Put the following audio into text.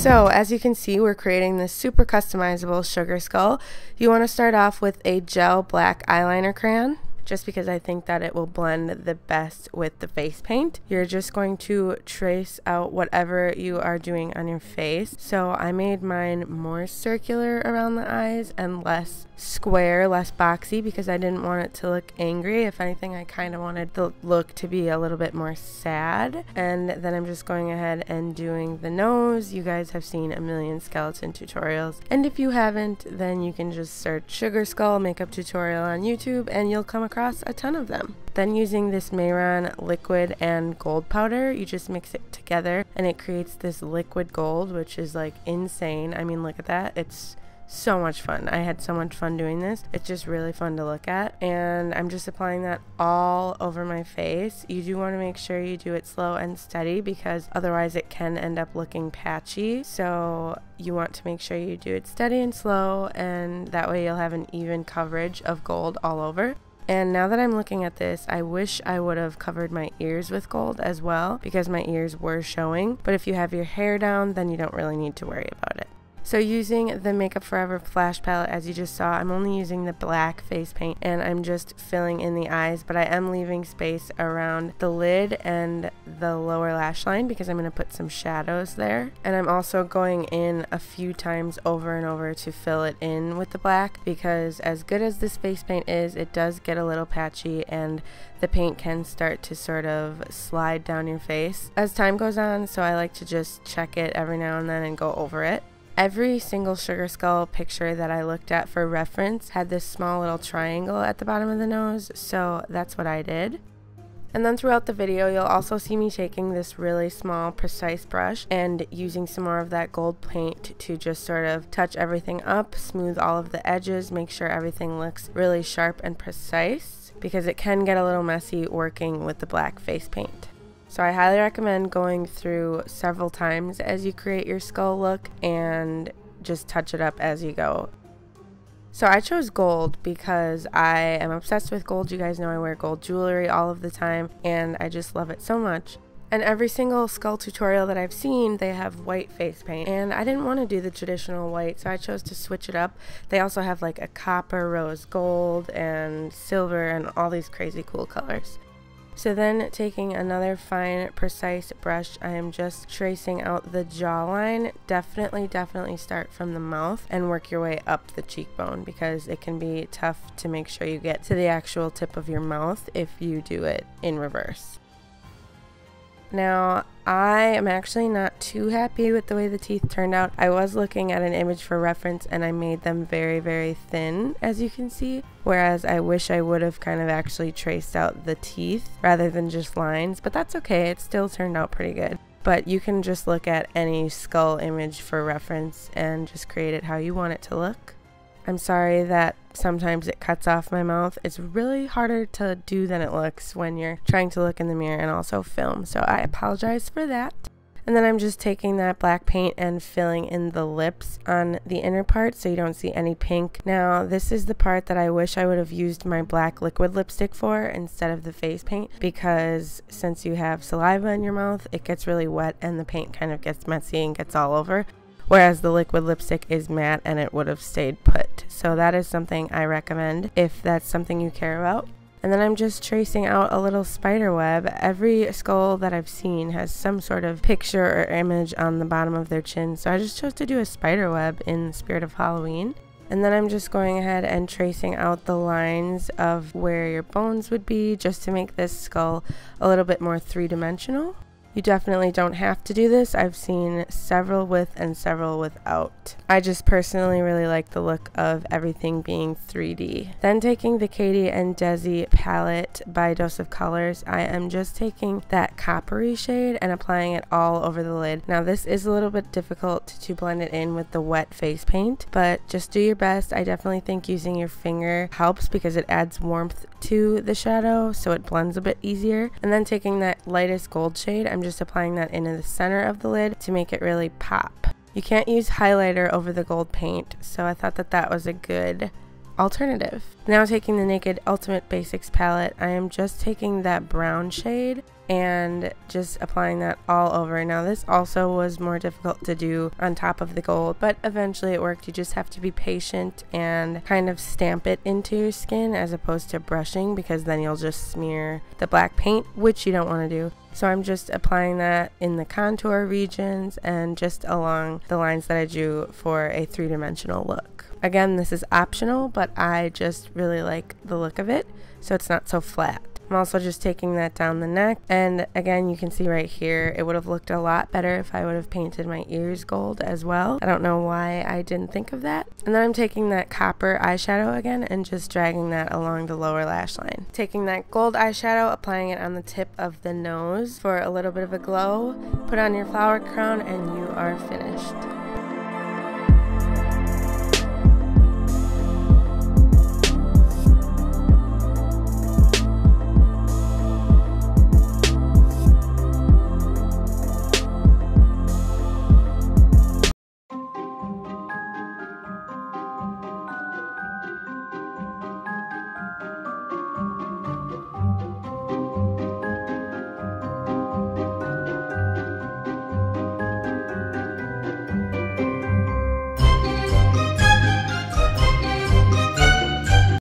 So as you can see, we're creating this super customizable sugar skull. You want to start off with a gel black eyeliner crayon, just because I think that it will blend the best with the face paint. You're just going to trace out whatever you are doing on your face. So I made mine more circular around the eyes and less square, less boxy, because I didn't want it to look angry. If anything, I kind of wanted the look to be a little bit more sad. And then I'm just going ahead and doing the nose. You guys have seen a million skeleton tutorials, and if you haven't, then you can just search sugar skull makeup tutorial on YouTube and you'll come across a ton of them. Then using this Mehron liquid and gold powder, you just mix it together and it creates this liquid gold, which is like insane. I mean, look at that. It's so much fun. I had so much fun doing this. It's just really fun to look at, and I'm just applying that all over my face. You do want to make sure you do it slow and steady, because otherwise it can end up looking patchy. So you want to make sure you do it steady and slow, and that way you'll have an even coverage of gold all over. And now that I'm looking at this, I wish I would have covered my ears with gold as well, because my ears were showing. But if you have your hair down, then you don't really need to worry about it. So using the Makeup Forever Flash palette, as you just saw, I'm only using the black face paint and I'm just filling in the eyes, but I am leaving space around the lid and the lower lash line because I'm going to put some shadows there. And I'm also going in a few times over and over to fill it in with the black, because as good as this face paint is, it does get a little patchy and the paint can start to sort of slide down your face as time goes on, so I like to just check it every now and then and go over it. Every single sugar skull picture that I looked at for reference had this small little triangle at the bottom of the nose, so that's what I did. And then throughout the video, you'll also see me taking this really small, precise brush and using some more of that gold paint to just sort of touch everything up, smooth all of the edges, make sure everything looks really sharp and precise, because it can get a little messy working with the black face paint. So I highly recommend going through several times as you create your skull look and just touch it up as you go. So I chose gold because I am obsessed with gold. You guys know I wear gold jewelry all of the time and I just love it so much. And every single skull tutorial that I've seen, they have white face paint, and I didn't want to do the traditional white, so I chose to switch it up. They also have like a copper, rose gold, and silver, and all these crazy cool colors. So then taking another fine, precise brush, I am just tracing out the jawline. Definitely start from the mouth and work your way up the cheekbone, because it can be tough to make sure you get to the actual tip of your mouth if you do it in reverse. Now, I am actually not too happy with the way the teeth turned out. I was looking at an image for reference and I made them very thin, as you can see, whereas I wish I would have kind of actually traced out the teeth rather than just lines, but that's okay. It still turned out pretty good. But you can just look at any skull image for reference and just create it how you want it to look. I'm sorry that sometimes it cuts off my mouth. It's really harder to do than it looks when you're trying to look in the mirror and also film, so I apologize for that. And then I'm just taking that black paint and filling in the lips on the inner part so you don't see any pink. Now, this is the part that I wish I would have used my black liquid lipstick for instead of the face paint, because since you have saliva in your mouth, it gets really wet and the paint kind of gets messy and gets all over. Whereas the liquid lipstick is matte and it would have stayed put. So that is something I recommend if that's something you care about. And then I'm just tracing out a little spider web. Every skull that I've seen has some sort of picture or image on the bottom of their chin. So I just chose to do a spider web in the spirit of Halloween. And then I'm just going ahead and tracing out the lines of where your bones would be, just to make this skull a little bit more three-dimensional. You definitely don't have to do this. I've seen several with and several without. I just personally really like the look of everything being 3D. Then taking the Katy and Desi palette by Dose of Colors, I am just taking that coppery shade and applying it all over the lid. Now this is a little bit difficult to blend it in with the wet face paint, but just do your best. I definitely think using your finger helps because it adds warmth to the shadow, so it blends a bit easier. And then taking that lightest gold shade, I'm just applying that into the center of the lid to make it really pop. You can't use highlighter over the gold paint, so I thought that that was a good alternative. Now taking the Naked Ultimate Basics palette, I am just taking that brown shade and just applying that all over. Now this also was more difficult to do on top of the gold, but eventually it worked. You just have to be patient and kind of stamp it into your skin as opposed to brushing, because then you'll just smear the black paint, which you don't want to do. So I'm just applying that in the contour regions and just along the lines that I drew for a three-dimensional look. Again, this is optional, but I just really like the look of it, so it's not so flat. I'm also just taking that down the neck, and again, you can see right here, it would have looked a lot better if I would have painted my ears gold as well. I don't know why I didn't think of that. And then I'm taking that copper eyeshadow again and just dragging that along the lower lash line. Taking that gold eyeshadow, applying it on the tip of the nose for a little bit of a glow. Put on your flower crown and you are finished.